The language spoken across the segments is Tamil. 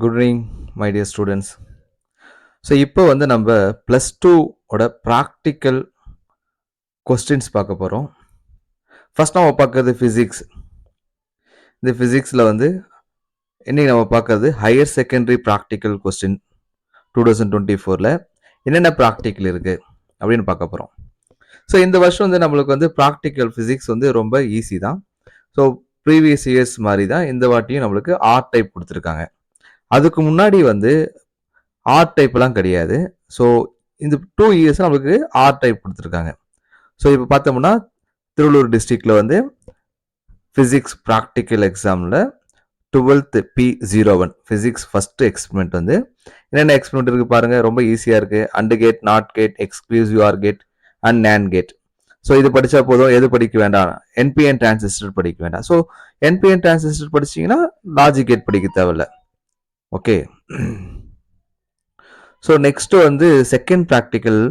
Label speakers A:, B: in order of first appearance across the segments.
A: Good evening my dear students. So இப்போ வந்து நம்ம ப்ளஸ் டூ ஓட ப்ராக்டிக்கல் கொஸ்டின்ஸ் பார்க்க போகிறோம். ஃபர்ஸ்ட் நம்ம பார்க்கறது ஃபிசிக்ஸ். இந்த ஃபிசிக்ஸில் வந்து இன்னைக்கு நம்ம பார்க்கறது ஹையர் செகண்டரி ப்ராக்டிக்கல் கொஸ்டின் 2024 என்னென்ன ப்ராக்டிக்கல் இருக்குது அப்படின்னு பார்க்க போகிறோம். ஸோ இந்த வருஷம் வந்து நம்மளுக்கு வந்து ப்ராக்டிக்கல் ஃபிசிக்ஸ் வந்து ரொம்ப ஈஸி தான். ஸோ ப்ரீவியஸ் இயர்ஸ் மாதிரி தான் இந்த வாட்டியும் நம்மளுக்கு ஆர்ட் டைப் கொடுத்துருக்காங்க. அதுக்கு முன்னாடி வந்து ஆர்ட் டைப்லாம் கிடையாது. ஸோ இந்த 2 இயர்ஸ் நம்மளுக்கு ஆர்ட் டைப் கொடுத்துருக்காங்க. ஸோ இப்போ பார்த்தோம்னா திருவள்ளூர் டிஸ்ட்ரிக்டில் வந்து ஃபிசிக்ஸ் ப்ராக்டிக்கல் எக்ஸாமில் 12th P01 physics first experiment வந்து என்னென்ன எக்ஸ்பெரிமெண்ட் இருக்குது பாருங்கள். ரொம்ப ஈஸியாக இருக்குது. And gate, not gate, exclusive or gate and NAND gate. So இது படித்தா போதும். எது படிக்க வேண்டாம்? என்பிஎன் டிரான்சிஸ்டர் படிக்க வேண்டாம். ஸோ என்பிஎன் டிரான்சிஸ்டர் படிச்சிங்கன்னா லாஜிக் கேட் படிக்க தேவையில்ல. ஓகே. ஸோ நெக்ஸ்ட் வந்து செகண்ட் ப்ராக்டிக்கல்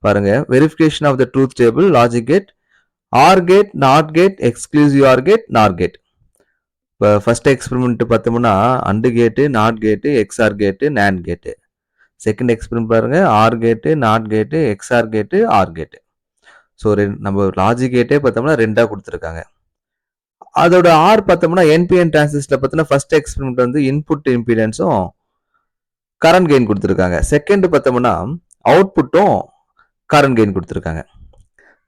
A: பாருங்க. Verification of the truth table, logic gate, or gate, not gate, exclusive or gate, nor gate. இப்போ ஃபர்ஸ்ட் எக்ஸ்பெரிமெண்ட் பார்த்தோம்னா and gate, not gate, XOR gate, NAND gate. Second experiment பாருங்க, or gate, not gate, XOR gate, or gate. So நம்ம லாஜிக் கேட்டே பார்த்தோம்னா ரெண்டாக கொடுத்துருக்காங்க. அதோட ஆர் பார்த்தோம்னா என்பிஎன் டிரான்சிஸ்டர் பார்த்தோம்னா ஃபர்ஸ்ட் எக்ஸ்பெரிமெண்ட் வந்து இன்புட் இம்பிடன்ஸும் கரண்ட் கெயின் கொடுத்துருக்காங்க. செகண்ட் பார்த்தோம்னா அவுட்புட்டும் கரண்ட் கெயின் கொடுத்துருக்காங்க.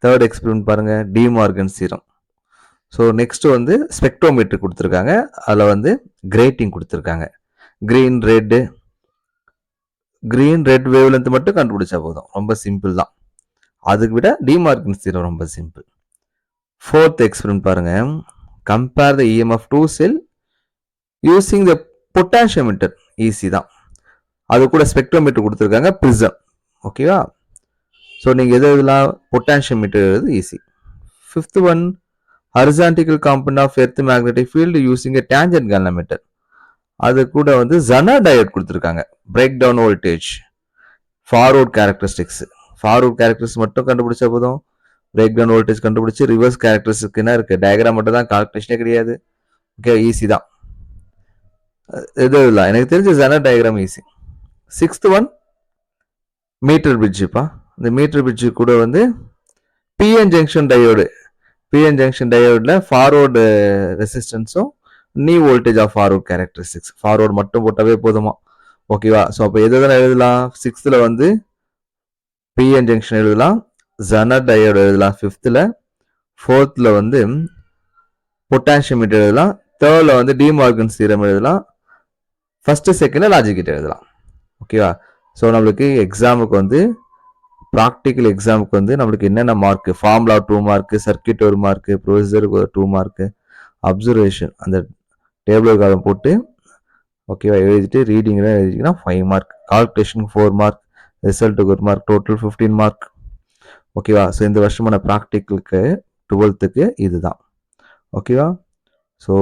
A: தேர்ட் எக்ஸ்பெரிமெண்ட் பாருங்க, De Morgan theorem. So next வந்து ஸ்பெக்ட்ரோமீட்டர் கொடுத்துருக்காங்க. அதில் வந்து கிரேட்டிங் கொடுத்துருக்காங்க. கிரீன் ரெட் வேவ் லென்த் மட்டும் கண்டுபிடிச்சா போதும். ரொம்ப சிம்பிள் தான். அதுக்கு விட டி மார்கன் சீரம் ரொம்ப சிம்பிள். ஃபோர்த் எக்ஸ்பெரிமெண்ட் பாருங்க, compare the EMF two cell using the potentiometer. Easy தான். அது கூட ஸ்பெக்ட்ரோமீட்டர் கொடுத்துருக்காங்க, ப்ரிசம். ஓகேவா? ஸோ நீங்கள் எதெல்லாம் பொட்டாசியோமீட்டர் எழுது easy. Fifth one, horizontal component of earth magnetic field using a tangent galvanometer. அது கூட வந்து ஜனா டயோட் கொடுத்துருக்காங்க. Breakdown voltage, forward characteristics. Forward characteristics மட்டும் கண்டுபிடிச்சா போதும். பிரேக் டவுன் வோல்டேஜ் கண்டுபிடிச்சி ரிவர்ஸ் கேரக்டரிஸ்டிக் என்ன இருக்கு? டயக்ராம் மட்டும் தான், கால்குலேஷனே கிடையாது. ஓகே, ஈஸி தான். எது இல்லை எனக்கு தெரிஞ்ச Zener diagram easy. Sixth one, meter பிரிட்ஜுப்பா. இந்த மீட்டர் பிரிட்ஜு கூட வந்து PN junction diode. PN junction டயோடில் ஃபார்வர்டு ரெசிஸ்டன்ஸும் knee voltage of forward characteristics. Forward மட்டும் போட்டாவே போதுமா? ஓகேவா? ஸோ அப்போ எது எதனா எழுதலாம்? சிக்ஸ்த்தில் வந்து பிஎன் ஜங்ஷன் எழுதலாம், ஜனா டயோடு எழுதலாம் ஃபிஃப்த்தில். ஃபோர்த்தில் வந்து பொட்டாசியோமீட்டர் எழுதலாம். தேர்டில் வந்து டி மார்கன் சீரம் எழுதலாம். ஃபஸ்ட்டு செகண்டில் லாஜிக் கேட் எழுதலாம். ஓகேவா? ஸோ நம்மளுக்கு எக்ஸாமுக்கு வந்து ப்ராக்டிக்கல் எக்ஸாமுக்கு வந்து நம்மளுக்கு என்னென்ன mark? Formula 2 mark, circuit 1 mark, ப்ரொசீஜருக்கு 2 மார்க்கு, அப்சர்வேஷன் அந்த டேபிள் காலம் போட்டு ஓகேவா எழுதிட்டு ரீடிங்லாம் எழுதிங்கன்னா 5 மார்க், கால்குலேஷனுக்கு 4 மார்க், ரிசல்ட்டுக்கு 1 மார்க், டோட்டல் 15 மார்க். ஓகேவா? ஸோ இந்த வருஷமான ப்ராக்டிக்கலுக்கு 12th இதுதான். ஓகேவா? ஸோ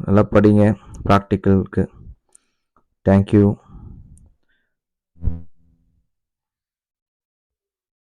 A: நல்லா படிங்க ப்ராக்டிக்கலுக்கு. தேங்க்யூ.